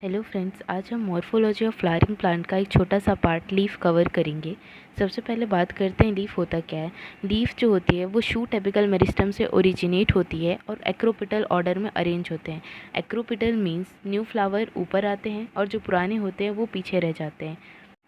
Hello friends, आज हम morphology of flowering plant का एक छोटा सा पार्ट लीफ कवर करेंगे। सबसे पहले बात करते हैं लीफ होता क्या है। लीफ जो होती है वो शूट एपिकल मेरिस्टम से ओरिजिनेट होती है और एक्रोपिटल ऑर्डर में अरेंज होते हैं। एक्रोपिटल मीन्स न्यू फ्लावर ऊपर आते हैं और जो पुराने होते हैं वो पीछे रह जाते हैं।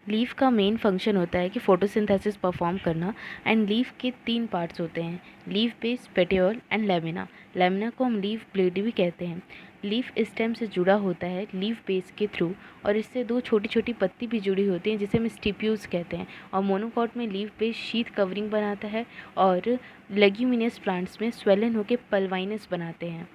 लीफ का मेन फंक्शन होता है कि फोटोसिंथेसिस परफॉर्म करना। एंड लीफ के 3 पार्ट्स होते हैं, leaf base, petiole and lamina. Lamina को हम लीफ ब्लेड भी कहते हैं। लीफ स्टेम से जुड़ा होता है लीफ बेस के थ्रू, और इससे 2 छोटी छोटी पत्ती भी जुड़ी होती हैं जिसे हम स्टिप्यूल्स कहते हैं। और मोनोकॉट में लीफ बेस शीथ कवरिंग बनाता है और लेग्यूमिनस प्लांट्स में स्वेलन होकर पल्वाइनस बनाते हैं।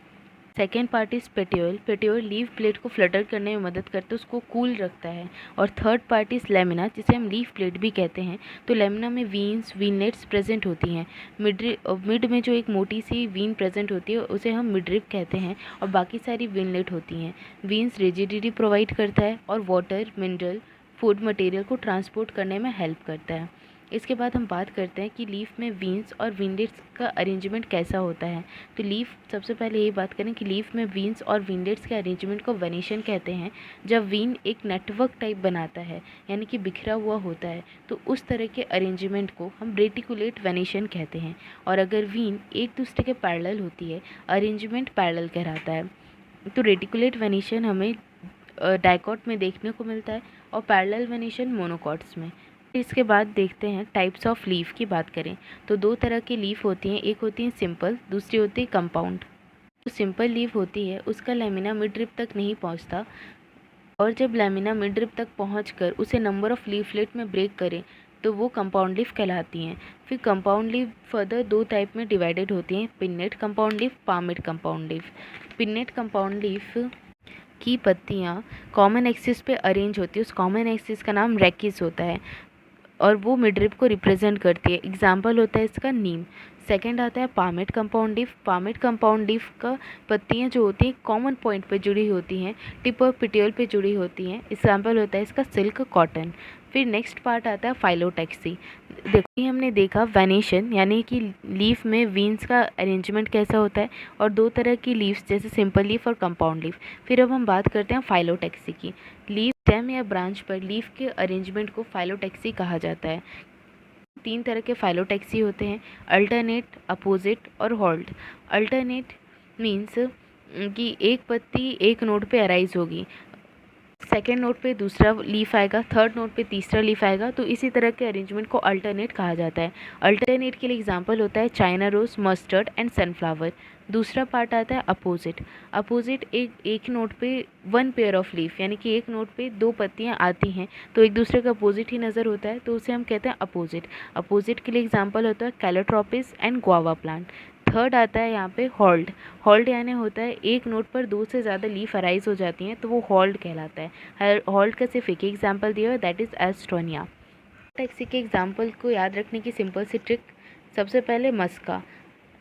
Second part is petiole. Petiole leaf blade को फ्लटर करने में मदद करते हैं, उसको कूल रखता है। और थर्ड पार्ट इज लेमिना, जिसे हम लीफ ब्लेड भी कहते हैं। तो लेमिना में वीन्स, वीनलेट्स प्रेजेंट होती हैं। मिड में जो एक मोटी सी वीन प्रेजेंट होती है उसे हम मिडरिप कहते हैं, और बाकी सारी वीनलेट होती हैं। वीन्स रिजिडिटी प्रोवाइड करता है और वाटर, मिनरल, फूड मटेरियल को ट्रांसपोर्ट करने में हेल्प करता है। इसके बाद हम बात करते हैं कि लीफ में वीन्स और वीनलेट्स का अरेंजमेंट कैसा होता है। तो लीफ, सबसे पहले ये बात करें कि लीफ में वीन्स और वीनलेट्स के अरेंजमेंट को वेनेशन कहते हैं। जब वीन एक नेटवर्क टाइप बनाता है, यानी कि बिखरा हुआ होता है, तो उस तरह के अरेंजमेंट को हम रेटिकुलेट वेनेशन कहते हैं। और अगर वीन एक दूसरे के पैरेलल होती है, अरेंजमेंट पैरेलल कहलाता है। तो रेटिकुलेट वेनेशन हमें डाइकॉट में देखने को मिलता है और पैरेलल वेनेशन मोनोकॉट्स में। इसके बाद देखते हैं टाइप्स ऑफ लीफ की बात करें तो 2 तरह की लीफ होती हैं, एक होती है सिंपल, दूसरी होती है कंपाउंड। जो सिंपल लीफ होती है उसका लेमिना मिड रिप तक नहीं पहुंचता, और जब लेमिना मिड रिप तक पहुंचकर उसे नंबर ऑफ लीफलेट में ब्रेक करें तो वो कंपाउंड लीफ कहलाती हैं। फिर कंपाउंड लीफ फर्दर 2 टाइप में डिवाइडेड होती हैं, pennate compound leaf, Pamed compound leaf. Pennate compound leaf की पत्तियाँ कॉमन एक्सिस पे अरेंज होती है, उस कॉमन एक्सिस का नाम रेकिस होता है और वो मिडरिप को रिप्रेजेंट करती है। एग्जाम्पल होता है इसका नीम। सेकंड आता है Pamed compound leaf. Pamed compound leaf का पत्तियां जो होती हैं कॉमन पॉइंट पे जुड़ी होती हैं, टिप और पिटियोल पे जुड़ी होती हैं। एग्जाम्पल होता है इसका सिल्क, कॉटन। फिर नेक्स्ट पार्ट आता है फाइलोटैक्सी। देखो, हमने देखा वेनेशन यानी कि लीफ में वीन्स का अरेंजमेंट कैसा होता है, और 2 तरह की लीव्स जैसे सिंपल लीफ और कंपाउंड लीफ। फिर अब हम बात करते हैं फाइलोटैक्सी की। लीफ, स्टेम या ब्रांच पर लीफ के अरेंजमेंट को फाइलोटैक्सी कहा जाता है। 3 तरह के फाइलोटैक्सी होते हैं, अल्टरनेट, अपोजिट और हॉल्ड। अल्टरनेट मीन्स कि एक पत्ती एक नोड पे अराइज होगी, सेकेंड नोट पे दूसरा लीफ आएगा, थर्ड नोट पे तीसरा लीफ आएगा, तो इसी तरह के अरेंजमेंट को अल्टरनेट कहा जाता है। अल्टरनेट के लिए एग्जांपल होता है China rose, mustard and sunflower. दूसरा पार्ट आता है अपोजिट। अपोजिट एक नोट पे 1 पेयर ऑफ लीफ, यानी कि एक नोट पे 2 पत्तियां आती हैं तो एक दूसरे का अपोजिट ही नज़र होता है, तो उसे हम कहते हैं अपोजिट। अपोजिट के लिए एग्जाम्पल होता है Calotropis and guava plant. Third आता है यहाँ पे हॉल्ड। हॉल्ड यानी होता है एक नोट पर 2 से ज़्यादा लीफ अराइज हो जाती हैं तो वो हॉल्ड कहलाता है। हॉल्ड का सिर्फ एक एग्जाम्पल दिया हुआ है, दैट इज़ एस्टोनिया। टैक्सी के एग्जाम्पल को याद रखने की सिंपल सी ट्रिक, सबसे पहले मस्का,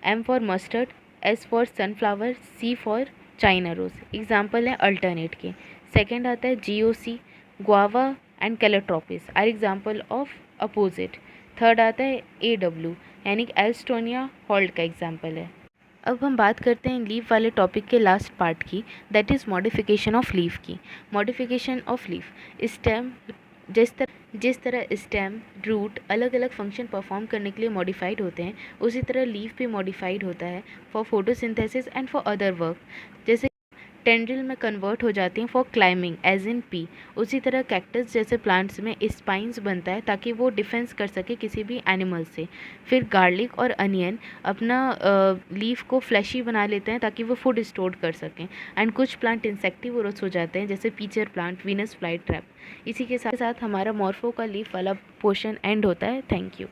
M for mustard, S for sunflower, C for China rose. Example है अल्टरनेट के। सेकेंड आता है GOC, guava and calotropis are example of opposite. Third आता है AW यानी कि एस्टोनिया हॉल्ड का एग्जाम्पल है। अब हम बात करते हैं लीफ वाले टॉपिक के लास्ट पार्ट की, that is modification of leaf की। मॉडिफिकेशन ऑफ लीफ, स्टेम, जिस तरह स्टेम, रूट अलग अलग फंक्शन परफॉर्म करने के लिए मॉडिफाइड होते हैं, उसी तरह लीफ भी मॉडिफाइड होता है for photosynthesis and for other work. जैसे टेंड्रिल में कन्वर्ट हो जाती हैं for climbing as in pea, उसी तरह कैक्टस जैसे प्लांट्स में स्पाइंस बनता है ताकि वो डिफेंस कर सके किसी भी एनिमल से। फिर गार्लिक और अनियन अपना लीफ को फ्लैशी बना लेते हैं ताकि वो फूड स्टोर कर सकें। एंड कुछ प्लांट इंसेक्टिवोरस हो जाते हैं जैसे pitcher plant, Venus fly trap. इसी के साथ साथ हमारा मॉर्फो का लीफ वाला पोर्शन एंड होता है। Thank you.